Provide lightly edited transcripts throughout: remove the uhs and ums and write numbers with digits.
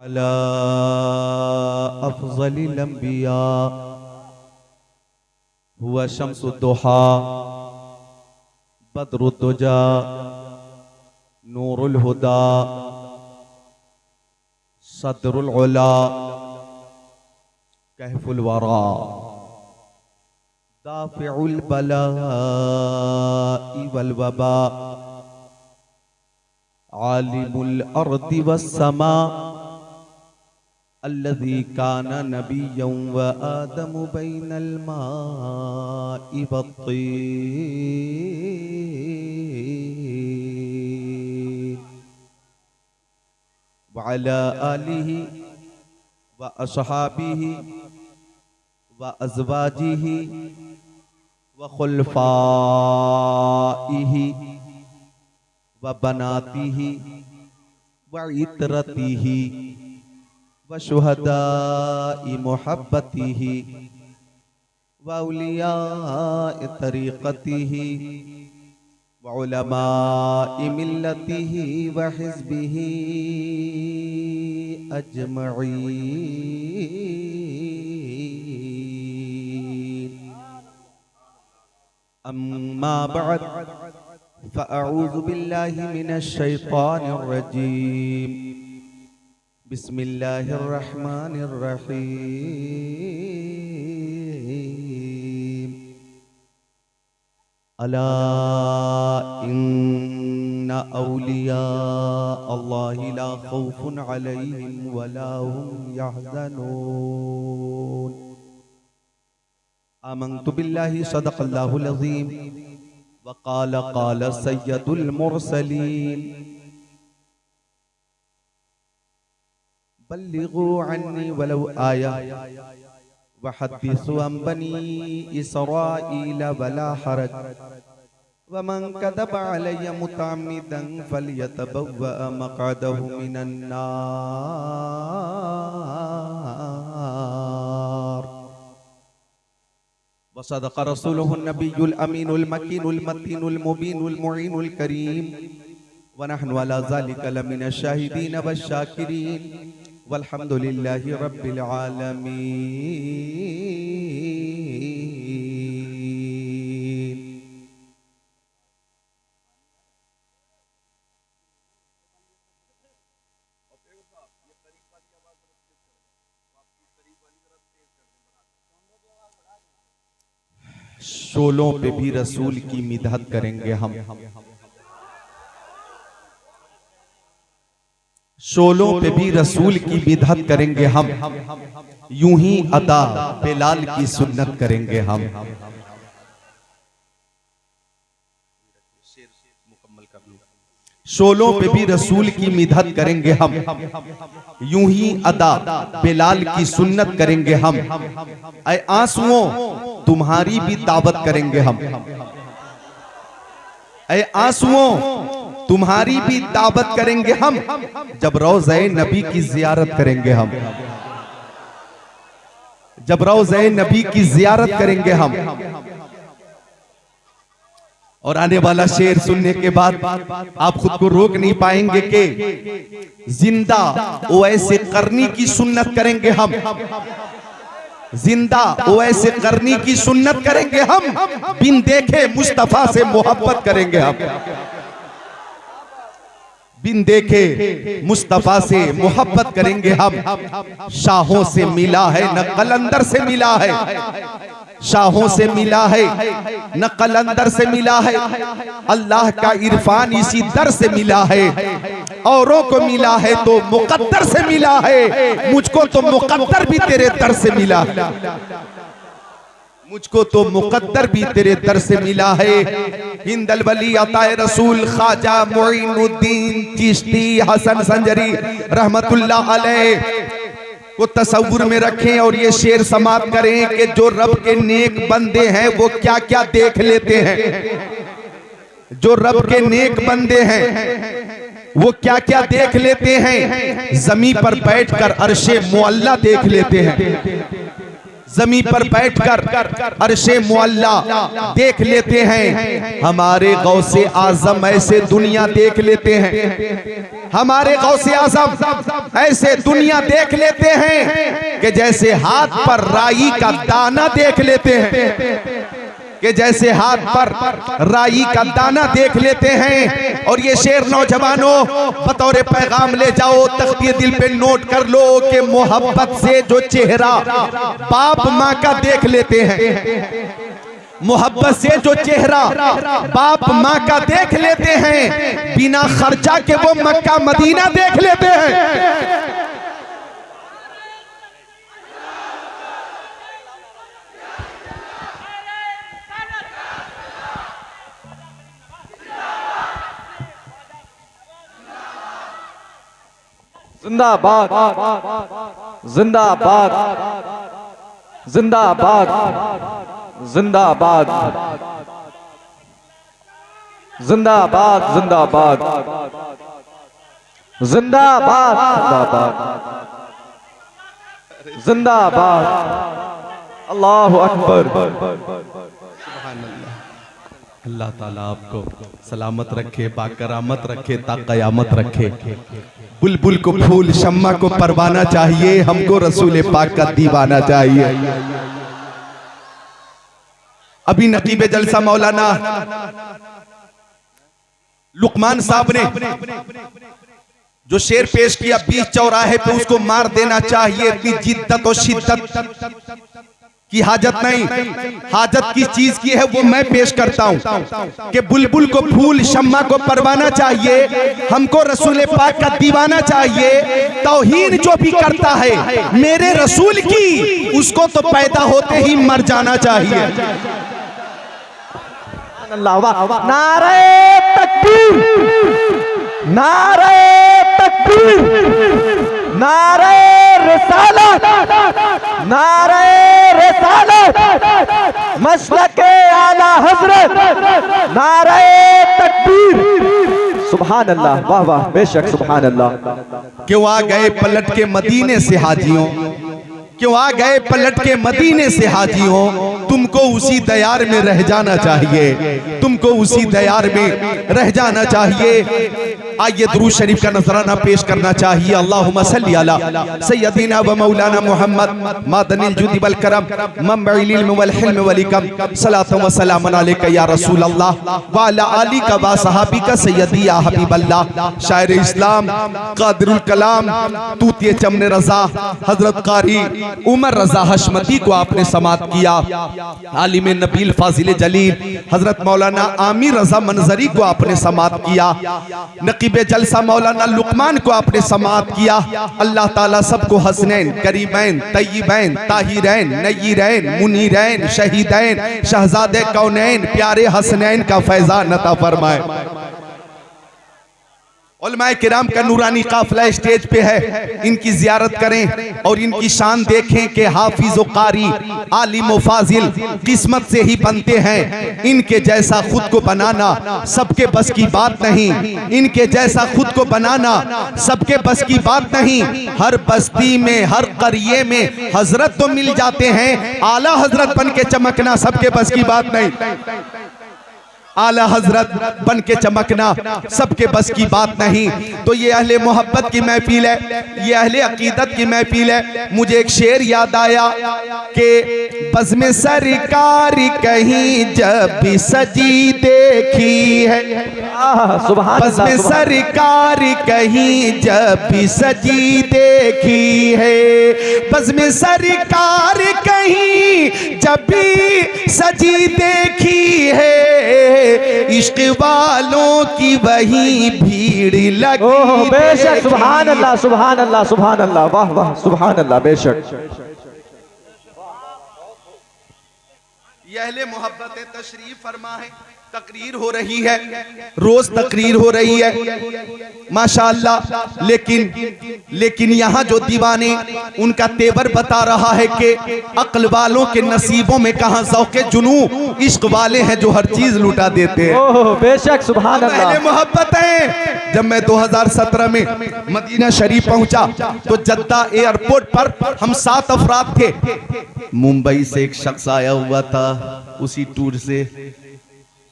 अला अफ़ज़लिल अंबिया हुवा शम्सुद्दुहा बद्रुद्दुजा नूरुल हुदा सदरुल उला कहफुल वरा दाफ़िउल बला'i वल वबा आलिमुल अर्दि वस्समा अल्लज़ी काना नबिय्यन व आदमु बैनल मा'i वत्तीन व अला आलिहि व अस्हाबिहि व अज़वाजिहि व खुलफाइहि व बनातिहि व इतरतिहि व शुहदा'i मुहब्बतिहि व औलिया'i तरीक़तिहि व उलमा'i मिल्लतिहि व हिज़्बिहि अजमईन। अम्मा बअद फ़अऊज़ु बिल्लाहि मिनश शैतानिर रजीम। बिस्मिल्लाहिर्रहमानिर्रहीम। अला इन्ना औलिया अल्लाहि ला खौफुन अलैहिम वला हुम यहज़नून। आमन्तु बिल्लाहि सदक़ल्लाहुल अज़ीम व क़ाल सय्यदुल मुरसलीन। बल्लिगू अन्नी वलौ आया व हद्दिसू अन बनी इसराईल वला हरज व मन कज़ब अलैया मुतअम्मिदन फलयतबव्वअ मक़अदहु मिनन नार। व सदक़ रसूलुहुन नबियुल अमीनुल मकीनुल मतीनुल मुबीनुल मुईनुल करीम व नहनु अला ज़ालिका लमिनश शाहिदीन वश्शाकिरीन वल्हम्दुलिल्लाहि रब्बिल आलमीन। शोलों पे भी रसूल की मिदहत करेंगे हम, शोलों पे भी रसूल की मिदहत करेंगे हम, यूं ही अदा बिलाल की सुन्नत करेंगे हम। शोलों पे भी रसूल की मिदहत करेंगे हम, यूं ही अदा बिलाल की सुन्नत करेंगे हम। ऐ आंसुओं तुम्हारी भी दावत करेंगे हम, ऐ आंसुओं तुम्हारी भी दावत करेंगे हम, जब रोज़े नबी की जियारत करेंगे हम, जब रोज़े नबी की जियारत करेंगे हम। और आने वाला शेर सुनने के बाद आप खुद को रोक नहीं पाएंगे कि जिंदा ओवैसे करनी की सुन्नत करेंगे हम, जिंदा ओवैसे करनी की सुन्नत करेंगे हम, बिन देखे मुस्तफा से मोहब्बत करेंगे हम, बिन देखे मुस्तफा से मोहब्बत करेंगे हम। शाहों से मिला है न कलंदर से मिला है, शाहों से मिला है न कलंदर से मिला है, अल्लाह का इरफान इसी दर से मिला है। औरों को मिला है तो मुकद्दर से मिला है, मुझको तो मुकद्दर भी तेरे दर से मिला है, मुझको तो मुकद्दर भी तेरे दर से मिला है। हिंदल वली अताए रसूल ख्वाजा मोइनुद्दीन चिश्ती हसन संजरी रहमतुल्लाह अलैह को तसव्वुर में रखें और ये शेर समाप्त करें कि जो रब के नेक बंदे हैं वो क्या क्या देख लेते हैं, जो रब के नेक बंदे हैं वो क्या क्या देख लेते हैं। ज़मीन पर बैठकर अर्शे मुअल्ला देख लेते हैं, जमीन पर बैठकर अर्शे मुअल्ला देख लेते हैं। हमारे गौसे आजम ऐसे दुनिया देख लेते हैं, हमारे गौसे आजम ऐसे दुनिया देख लेते हैं कि जैसे हाथ पर राई का दाना देख लेते हैं, कि जैसे हाथ पर राई का दाना देख लेते हैं। और ये शेर नौजवानों बतौर पैगाम ले जाओ, तख्ती दिल पे नोट कर लो कि मोहब्बत से जो चेहरा बाप माँ का देख लेते हैं, मोहब्बत से जो चेहरा बाप माँ का देख लेते हैं, बिना खर्चा के वो मक्का मदीना देख लेते हैं। जिंदाबाद जिंदाबाद जिंदाबाद जिंदाबाद जिंदाबाद जिंदाबाद जिंदाबाद जिंदाबाद अल्लाहु अकबर। अल्लाह ताला आपको सलामत रखे, बाकरामत रखे, ता क़यामत रखे। बुलबुल को फूल, शम्मा को परवाना चाहिए, हमको रसूल पाक का दीवाना चाहिए। अभी नकीब जलसा मौलाना लुकमान साहब ने जो शेर पेश किया, बीच चौराहे पे उसको मार देना चाहिए। इतनी जिद्दत और शिद्दत की हाजत नहीं, हाजत किस चीज की है वो मैं पेश करता हूं कि बुलबुल को फूल, शम्मा को परवाना चाहिए, हमको रसूल पाक का दीवाना चाहिए। तौहीन जो भी करता है मेरे रसूल की, उसको तो पैदा होते ही मर जाना चाहिए। नारे तकबीर, नारे तकबीर, नारे रिसालत, नारे रिसालत, मसलके आला हजरत, नारे तकबीर। सुभान अल्लाह, वाह वाह, बेशक सुभान अल्लाह। क्यों आ गए पलट के मदीने से हाजियों, क्यों आ गए पलट के मदीने से हाजियों, तुमको उसी दयार में रह जाना चाहिए, तुमको उसी दयार में रह जाना चाहिए। आइए दुरूद शरीफ का नजराना पेश करना चाहिए। अल्लाहुम्मा सल्ली अला सय्यदिना व मौलाना मुहम्मद मादनिल जुदी वल करम मंबइल इल्म वल हिल्म वल हिकम सलातु व सलामुन अलैका या रसूल अल्लाह व अला आलिका व सहाबिका सय्यदी या हबीब अल्लाह। शायर इस्लाम कादिरुल कलाम तूतिए चमने रजा हजरत कारी उमर रजा हशमती को आपने समात किया। आलिम नबील फाजिल जलील हजरत मौलाना आमिर रजा मंजरी को आपने समात किया। नकीब जलसा मौलाना लुकमान को आपने समात किया। अल्लाह ताला सबको हसनैन, करीमैन, तय्यबैन, ताहिरैन, नय्यरैन, मुनीरैन, शहीदैन, शहजादे कौनैन, प्यारे हसनैन का फैजान अता फरमाए। उलमाए किराम का नूरानी काफिला स्टेज पे है, इनकी जियारत करें और इनकी शान देखें कि हाफिज व कारी, आलिम व फाजिल किस्मत से ही बनते हैं। इनके जैसा खुद को बनाना सबके बस की बात नहीं, इनके जैसा खुद को बनाना सबके बस की बात नहीं। हर बस्ती में, हर करिए में हजरत तो मिल जाते हैं, आला हजरत बन के चमकना सबके बस की बात नहीं। आला हजरत बन के चमकना सबके बस की बात नहीं। तो ये अहले मोहब्बत की महफिल है, ये अहले अकीदत की महफिल है। मुझे एक शेर याद आया कि बज़्म सरकार कहीं जब भी सजी देखी है, बज़्म सरकार कहीं जब भी सजी देखी है, बज़्म सरकार कहीं जब भी सजी देखी है, इश्क वालों की वही भीड़ लगी। बेशक सुभान अल्लाह, सुभान अल्लाह, सुभान अल्लाह, वाह वाह, सुभान अल्लाह, बेशक। ये अहले मोहब्बत तशरीफ फरमा है। तकरीर हो रही है, रोज तकरीर हो रही है माशाअल्लाह, लेकिन यहाँ जो दीवाने उनका तेवर बता रहा है कि अक्ल वालों के नसीबों में कहाँ ज़ौक़े जुनू, इश्क वाले हैं जो हर चीज लुटा देते हैं। ओह बेशक सुभान अल्लाह। मोहब्बत है। जब मैं 2017 में मदीना शरीफ पहुंचा तो जद्दा एयरपोर्ट पर हम 7 अफराद थे। मुंबई से एक शख्स आया हुआ था, उसी टूर से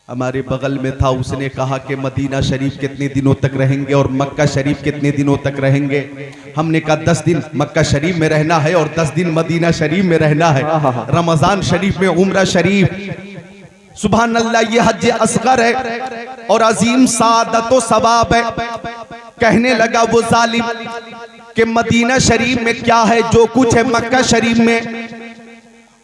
हमारे बगल में था। उसने कहा कि मदीना शरीफ कितने दिनों तक रहेंगे और मक्का शरीफ कितने दिनों तक रहेंगे। हमने कहा 10 दिन मक्का शरीफ में रहना है और 10 दिन मदीना शरीफ में रहना है। रमजान शरीफ में उम्रा शरीफ, सुभान अल्लाह, ये हज असगर है और अजीम सादत व सवाब है। कहने लगा वो जालिम कि मदीना शरीफ में क्या है, जो कुछ है मक्का शरीफ में।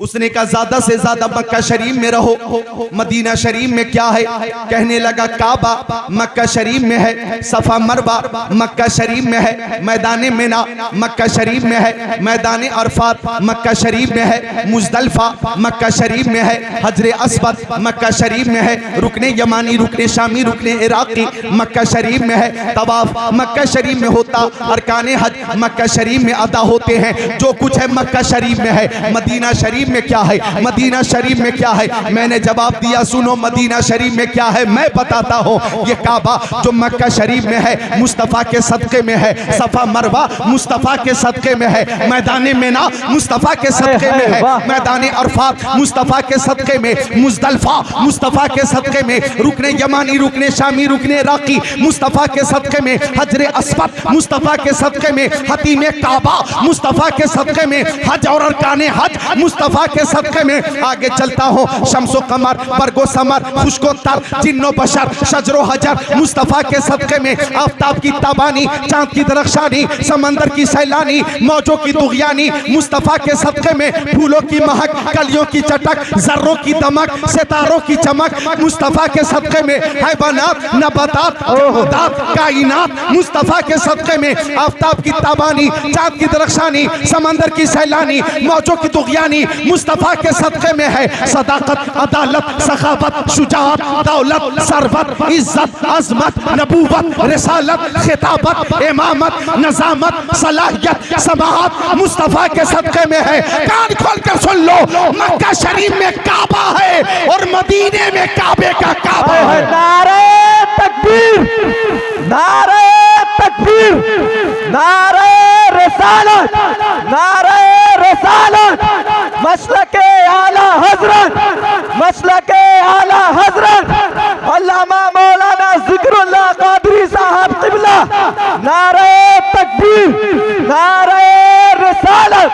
उसने कहा ज्यादा से ज्यादा मक्का शरीफ में रहो, मदीना शरीफ में क्या है। कहने लगा काबा मक्का शरीफ में है, सफा मरवा मक्का शरीफ में है, मैदान मिना मक्का शरीफ में है, मैदान अरफात मक्का शरीफ में है, मुजदलफा मक्का शरीफ में है, हजरे अस्वद मक्का शरीफ में है, रुकने यमानी, रुकने शामी, रुकने इराकी मक्का शरीफ में है, तवाफ मक्का शरीफ में होता, अरकाने हज मक्का शरीफ में अदा होते हैं। जो कुछ है मक्का शरीफ में है। मदीना शरीफ में क्या है, मदीना शरीफ में क्या है। मैंने जवाब दिया, सुनो मदीना शरीफ में क्या है मैं बताता हूँ। ये काबा जो मक्का शरीफ में है मुस्तफ़ा के सदक़े में है, सफा मरवा मुस्तफ़ा के सदक़े में है, मैदान मिना मुस्तफ़ा के सदक़े में है, मैदान अरफात मुस्तफ़ा के सदक़े में, मुजदलफा मुस्तफ़ा के सदक़े में, रुकने यमानी, रुकने शामी, रुकने इराकी मुस्तफ़ा के सदक़े में, हजरे अस्वद मुस्तफ़ा के सदक़े में, हतीम काबा मुस्तफ़ा के सदक़े में, हज और अरकाने हज मुस्तफ़ा के सदक़े में। आगे चलता हूँ, शम्सो कमर, बरगो समर, खुशको तर, जिन्नो बशर, शजरो हजर मुस्तफ़ा के सदक़े में, आफताब की ताबानी, चांद की दरख्शानी, समंदर की सैलानी, मौजों की दुग़यानी मुस्तफ़ा के सदक़े में, फूलों की महक, कलियों की चटक, जर्रों की दमक, सितारों की चमक मुस्तफ़ा के सदक़े में, हैवानात, नबातात, जमादात, कायनात मुस्तफ़ा के सदक़े में, आफताब की ताबानी, चांद की दरख्शानी, समंदर की सैलानी, मौजों की दुग़यानी मुस्तफ़ा के सदक़े में है। सदाकत, अदालत, सखावत, शुजाअत, दौलत, सरवत, इज्जत, अज़मत, नबूवत, रिसालत, खिताबत, इमामत, नज़ामत, सलाहियत, समाअत मुस्तफ़ा के सदक़े में है। कान खोल कर सुन लो, मक्का शरीफ में काबा है और मदीने में काबे का काबा है। नारे तकबीर, नारे तकबीर, नारे रिसालत, नारे रिसालत, मसलके आला हजरत, मसलके आला हजरत अल्लामा मौलाना ज़िक्रुल्लाह क़ादरी साहब क़िबला। नारे तकबीर, नारे रिसालत,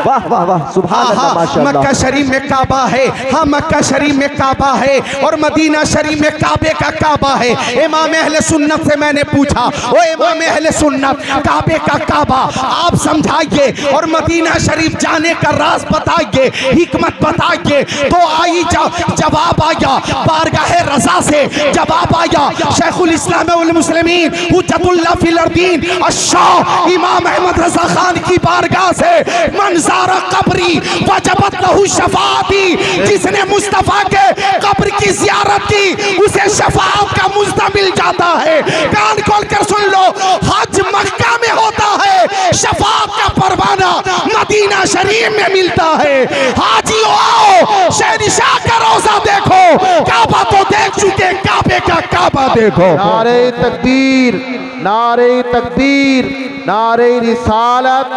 वाह वाह वाह, सुभान अल्लाह, माशाअल्लाह। मक्का शरीफ में काबा है, हाँ मक्का शरीफ में काबा है और मदीना शरीफ में काबे का काबा है। इमाम अहले सुन्नत से मैंने पूछा, ओ इमाम अहले सुन्नत, काबे का काबा आप समझाइए और मदीना शरीफ जाने का राज बताइए, हिकमत बताइए। तो आई जवाब आया, बारगाहे रज़ा से जवाब आया। शेखुल इस्लाम वल मुस्लिमीन हुज्जतुल्लाह फिल अर्दीन अश-शाह इमाम अहमद रज़ा खान की बारगाह से, मंज़ारा कब्री वजबत लहू शफाअती, जिसने मुस्तफ़ा के कब्र की ज़ियारत की उसे शफाअत का मुज़्ज़ा मिल जाता है। कान खोल कर सुन लो, हज मक्का में होता है, शफाअत का परवाना मदीना शरीफ में मिलता है। हाजियो आओ, शहंशाह का रोज़ा देखो, काबा तो देख चुके, काबे का काबा देखो। नारे तकबीर, नारे तकबीर, नारे रिसालत,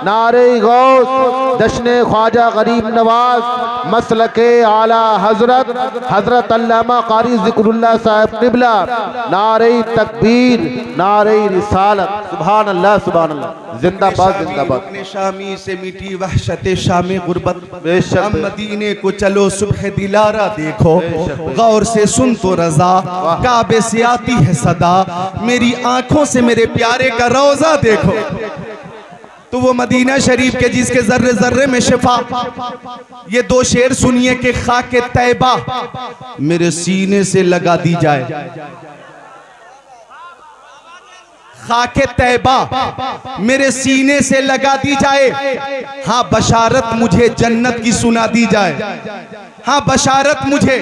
नारे गौस, जश्न ख्वाजा गरीब नवाज, मसलके आला हजरत हजरत अल्लामा कारी ज़िक्रुल्लाह साहब क़िबला। नारे तकबीर, नारे रिसालत, सुभान अल्लाह, सुभान अल्लाह, जिंदाबाद जिंदाबाद। शामी से मीठी वहशत शामी गुर्बत, बेशक मदीने को चलो सुबह दिलारा देखो, गौर से सुन तो रज़ा, काबे से आती है सदा, मेरी आंखों से मेरे प्यारे का रोज़ा देखो। तो वो मदीना शरीफ के जिसके जर्रे जर्रे में शिफा, ये 2 शेर सुनिए कि खाके तैबा मेरे सीने से लगा दी जाए, खाके तैबा मेरे सीने से लगा दी जाए, हाँ बशारत मुझे जन्नत की सुना दी जाए, हाँ बशारत मुझे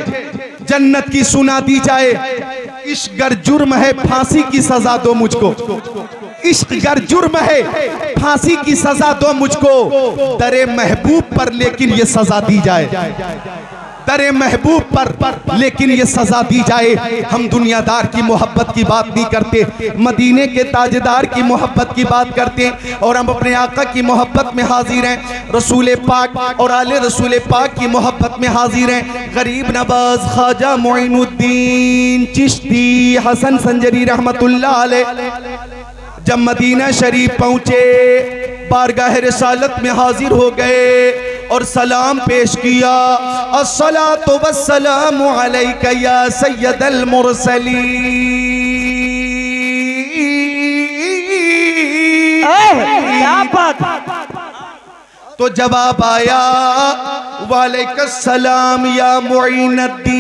जन्नत की सुना दी जाए। इश्क गर जुर्म है फांसी की सजा दो मुझको, इश्क गर जुर्म है फांसी की सजा दो मुझको, दरे महबूब पर लेकिन ये सजा दी जाए, दरे महबूब पर लेकिन ये सजा दी जाए। हम दुनियादार की मोहब्बत की बात नहीं करते, मदीने के ताजदार की मोहब्बत की बात करते हैं और हम अपने आका की मोहब्बत में हाजिर हैं, रसूल पाक और आले रसूल पाक की मोहब्बत में हाजिर हैं। गरीब नवाज ख्वाजा मोइनुद्दीन चिश्ती हसन संजरी रहमतुल्लाह अलैह जब मदीना शरीफ पहुंचे, बारगाह रिसालत में हाजिर हो गए और सलाम पेश किया। अस्सलातु वस्सलामु अलैका या सय्यदल मुरसलीन। क्या बात। तो जवाब आया वालेकुम सलाम या मुइनुद्दीन।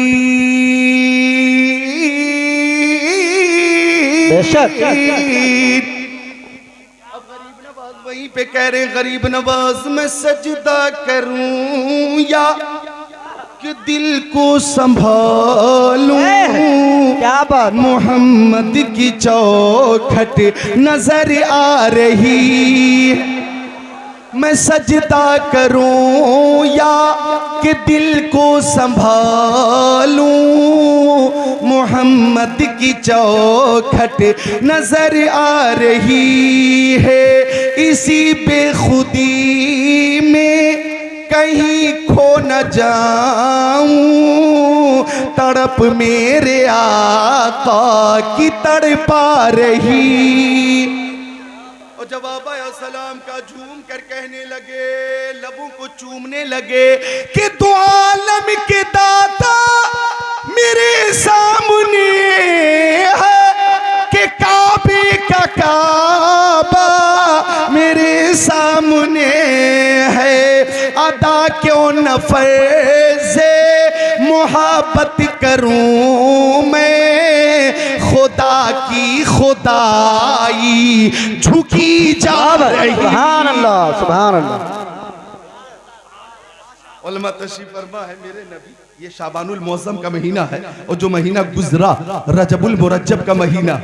बेशक वहीं पे कह रहे गरीब नवाज मैं सजदा करूं या कि दिल को संभालूं, क्या बात। मोहम्मद की चौखट नजर आ रही, मैं सजदा करूं या कि दिल को संभालूं, मोहम्मद की चौखट नजर आ रही है। इसी बेखुदी में कहीं खो न जाऊं, तड़प मेरे आका की तड़पा रही। और जवाब आया सलाम का, झूम कर कहने लगे, लबों को चूमने लगे कि दो आलम के दाता मेरे सामने है, कि काबे का काबा मेरे सामने है। अदा क्यों न फर्ज़े मोहब्बत करूं मैं, खुदा की खुदाई झुकी जा रही। सुभान अल्लाह, सुभान अल्लाह। उलमा तशरीफ फरमा है मेरे नबी, ये शाबानुल मौसम का महीना है और जो महीना गुजरा रजबुल मुरज्जब का महीना,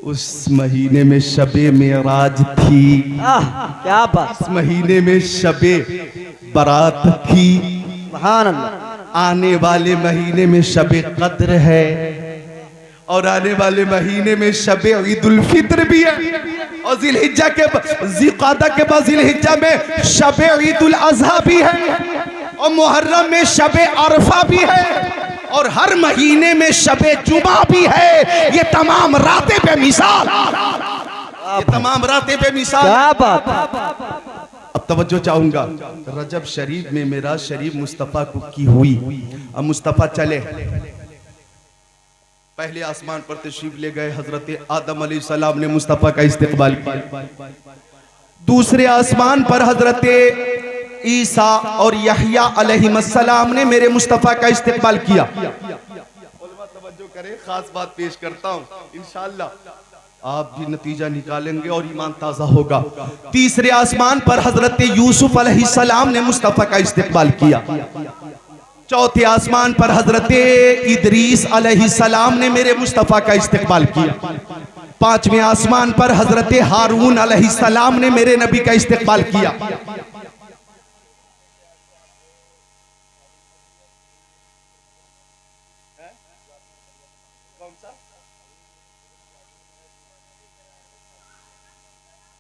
उस महीने में शबे मेराज थी, क्या बात। इस महीने में शबे बारात थी, सुभान अल्लाह। आने वाले महीने में शबे कद्र है और आने वाले महीने में शबे ईदुल फित्र भी है और जिलहिज्जा के ज़िक़ादा के बाद जिलहिज्जा में शबे ईदुल अज़हा भी है और मुहर्रम में शबे अरफा भी है और हर महीने में शबे जुमा भी है। ये तमाम रातें बेमिसाल, ये तमाम रातें बेमिसाल। क्या बात। अब तवज्जो चाहूंगा, रजब शरीफ में मेराज शरीफ मुस्तफ़ा को की हुई। अब मुस्तफ़ा चले, पहले आसमान पर तशरीफ ले गए, हजरत आदम अलैहिस्सलाम ने मुस्तफ़ा का इस्तकबाल किया। दूसरे आसमान पर हजरत ईसा और यहया अलैहिस्सलाम ने मेरे मुस्तफ़ा का इस्तकबाल किया। तवज्जो करें, खास बात पेश करता हूँ, इंशाअल्लाह आप भी नतीजा निकालेंगे और ईमान ताज़ा होगा। तीसरे आसमान पर हजरत यूसुफ अलैहिस्सलाम ने मुस्तफ़ा का इस्तकबाल किया। चौथे आसमान पर हजरत इदरीस अलैहिस्सलाम ने मेरे मुस्तफ़ा का इस्तकबाल किया। पांचवें आसमान पर हजरत हारून अलैहिस्सलाम ने मेरे नबी का इस्तकबाल किया।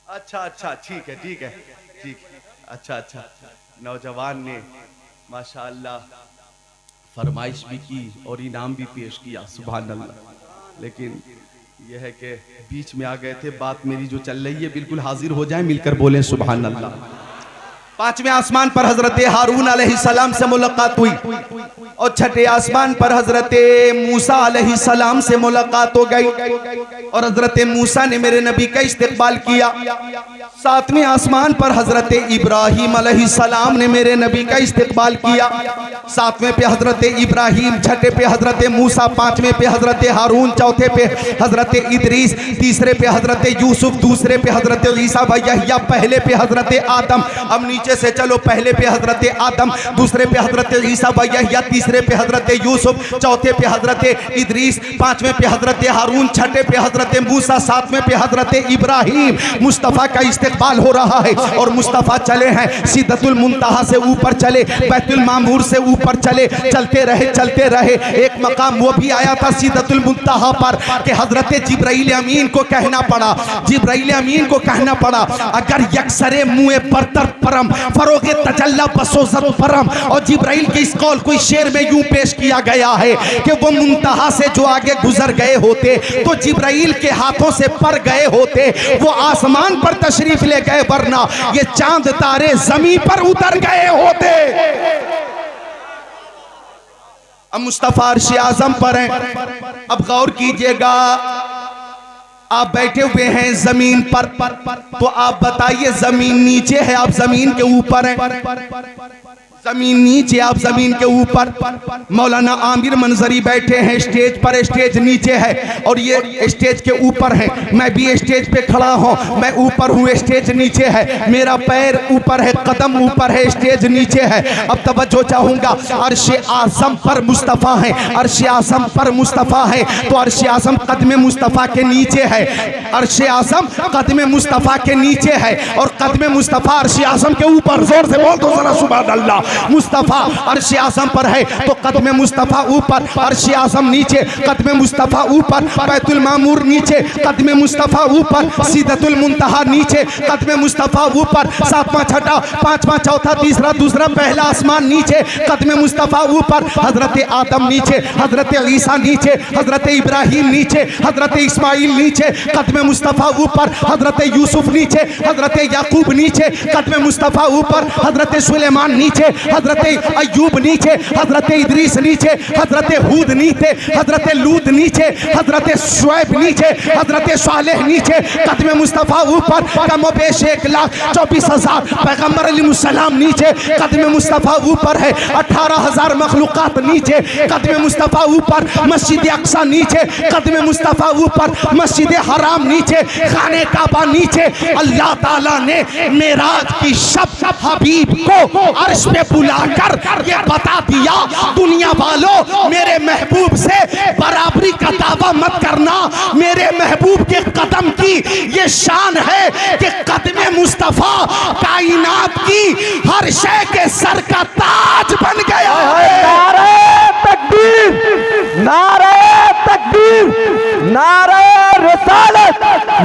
अच्छा अच्छा, ठीक है ठीक है ठीक है, अच्छा अच्छा। नौजवान ने माशाअल्लाह फरमाइश भी की और इनाम भी पेश किया, सुभान अल्लाह। लेकिन यह है कि बीच में आ गए थे, बात मेरी जो चल रही है बिल्कुल हाजिर हो जाए, मिलकर बोलें सुभान अल्लाह। पांचवें आसमान पर हजरत हारून अलैहिस्सलाम से मुलाकात हुई और छठे आसमान पर हजरत मूसा अलैहिस्सलाम से मुलाकात हो गई और हजरत मूसा ने मेरे नबी का इस्तकबाल किया। सातवें आसमान पर हजरत इब्राहीम अलैहिस्सलाम ने मेरे नबी का इस्तकबाल किया। सातवें पे हजरत इब्राहीम, छठे पे हजरत मूसा, पांचवें पे हजरत हारून, चौथे पे हजरत इदरीस, तीसरे पे हजरत यूसुफ, दूसरे पे हजरत ईसा व यहया, पहले पे हजरत आदम। अब नीचे दर्जे से चलो, पहले पे हजरत आदम, दूसरे पे हजरत ईसा व यहया, तीसरे पे हजरत यूसुफ, चौथे पे हजरत इदरीस, पांचवें पे हजरत हारून, छठे पे हजरत मूसा, सातवें पे हजरत इब्राहिम। मुस्तफ़ा का इस्तेक़बाल हो रहा है और मुस्तफ़ा चले हैं सिदरतुल मुंतहा से ऊपर चले, बैतुल मामूर से ऊपर चले, चलते रहे। एक मकाम वो भी आया था सिदरतुल मुंतहा पर कि हजरत जिब्राइल अमीन को कहना पड़ा, अगर यकसरे मुए बरतर परम फरोगे तजल्ला बसोजत परम। और जिब्राइल के इस कौल को इस शेर में यूं पेश किया गया है कि वो मुंतहा से जो आगे गुजर गए होते तो जिब्राइल के हाथों से पर गए होते, वो आसमान पर तशरीफ ले गए, वरना ये चांद तारे जमीन पर उतर गए होते। अब मुस्तफा अर्श आज़म पर हैं। अब गौर कीजिएगा, आप बैठे हुए हैं जमीन पर, तो आप बताइए जमीन नीचे है, आप जमीन के ऊपर हैं। जमीन नीचे, आप जमीन के ऊपर। मौलाना आमिर मंजरी बैठे हैं स्टेज पर, स्टेज नीचे है और ये स्टेज के ऊपर है। मैं भी स्टेज पे खड़ा हूँ, मैं ऊपर हूँ, स्टेज नीचे है, मेरा पैर ऊपर है, कदम ऊपर है, स्टेज नीचे है। अब तवज्जो चाहूंगा, अर्श आज़म पर मुस्तफ़ा है, अर्श आज़म पर मुस्तफ़ा है, तो अर्श आज़म कदम मुस्तफ़ा के नीचे है, अर्श आज़म कदम मुस्तफ़ा के नीचे है और कदम मुस्तफ़ा अर्श आज़म के ऊपर। जोर से बोल दो जरा सुभान अल्लाह। मुस्तफ़ा अर्श आज़म पर है तो कदम मुस्तफ़ा ऊपर, अर्श आज़म नीचे, कदम मुस्तफ़ा ऊपर, बैतुल मामूर नीचे, कदम मुस्तफ़ा ऊपर, सिदरतुल मुंतहा नीचे, कदम मुस्तफ़ा ऊपर, सातवां छठा, पांचवां चौथा, तीसरा दूसरा, पहला आसमान नीचे, कदम मुस्तफ़ा ऊपर, हजरत आदम नीचे, हजरत ईसा नीचे, हजरत इब्राहिम नीचे, हजरत इस्माइल नीचे, कदम मुस्तफ़ा ऊपर, हजरत यूसुफ नीचे, हजरत याकूब नीचे, कदम मुस्तफ़ा ऊपर, हजरत सुलेमान नीचे, हजरत अय्यूब नीचे, हजरत इदरीस नीचे, हजरत हूद नीचे, हजरत लूत नीचे, हजरत शुएब नीचे, हजरत सालेह नीचे, कदम मुस्तफ़ा ऊपर, कमोबेश 1,24,000 पैगम्बर अलैहिस्सलाम नीचे, कदम मुस्तफ़ा ऊपर है, 18,000 मखलूक़ात नीचे, कदम मुस्तफ़ा ऊपर, मस्जिद अक्सा नीचे, कदम मुस्तफ़ा ऊपर, मस्जिद हराम नीचे, खाने काबा नीचे। अल्लाह ताला ने मेराज की शब हबीब को अर्श पे बुलाकर ये बता दिया, दुनिया वालों मेरे महबूब से बराबरी का दावा मत करना। मेरे महबूब के कदम की ये शान है कि कदम मुस्तफा कायनात की हर शय के सर का ताज बन गया है। नारे तकबीर, नारे तकबीर, नारे रिसालत,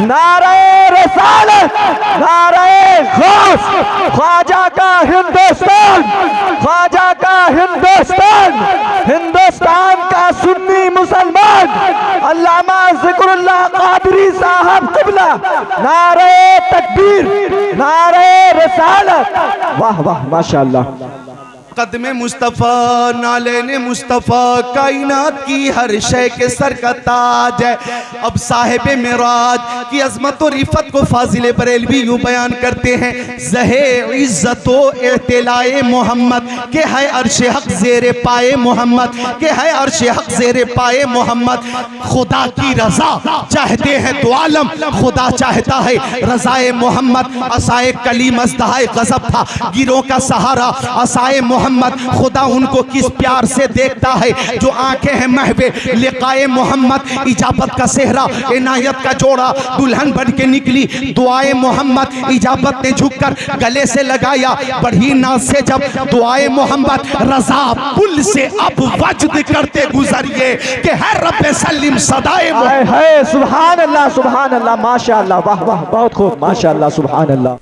नारे रिसालत, नारे गौस। ख्वाजा का हिंदुस्तान, ख्वाजा का हिंदुस्तान, हिंदुस्तान का सुन्नी मुसलमान, अल्लामा ज़िक्रुल्लाह क़ादरी साहब क़िबला। नारे तकबीर, नारे रिसालत। वाह वाह माशाअल्लाह। कदम मुस्तफ़ा, नालेने मुस्तफ़ा कायनात की हर शय के सर का ताज है। अब साहिब मेराज की अजमत और रिफत को फाजिल बरेलवी यूँ बयान करते हैं, ज़हे इज़्ज़तो इत्तिलाए मोहम्मद के है अर्श हक ज़ेरे पाए मोहम्मद, के है अर्श हक ज़ेरे पाए मोहम्मद। खुदा की रज़ा चाहते हैं तो आलम, खुदा चाहता है रज़ाए मोहम्मद। असाए कलीम अज़दाए गज़ब था, गिरों का सहारा असाए मोहम्मद। खुदा उनको किस प्यार से देखता है जो आंखें हैं महवे लिकाए मोहम्मद। इजाबत का सेहरा इनायत का जोड़ा दुल्हन बन के निकली दुआए मोहम्मद। इजाबत ने झुककर गले से लगाया बढ़ी नाज से जब दुआए मोहम्मद। रजा पुल से अब वजद करते गुजरिए कि है रब्बे सल्लिम सदाए है। सुभान अल्लाह, सुभान अल्लाह, माशाअल्लाह, वाह वाह, बहुत खूब, माशाअल्लाह, सुभान अल्लाह।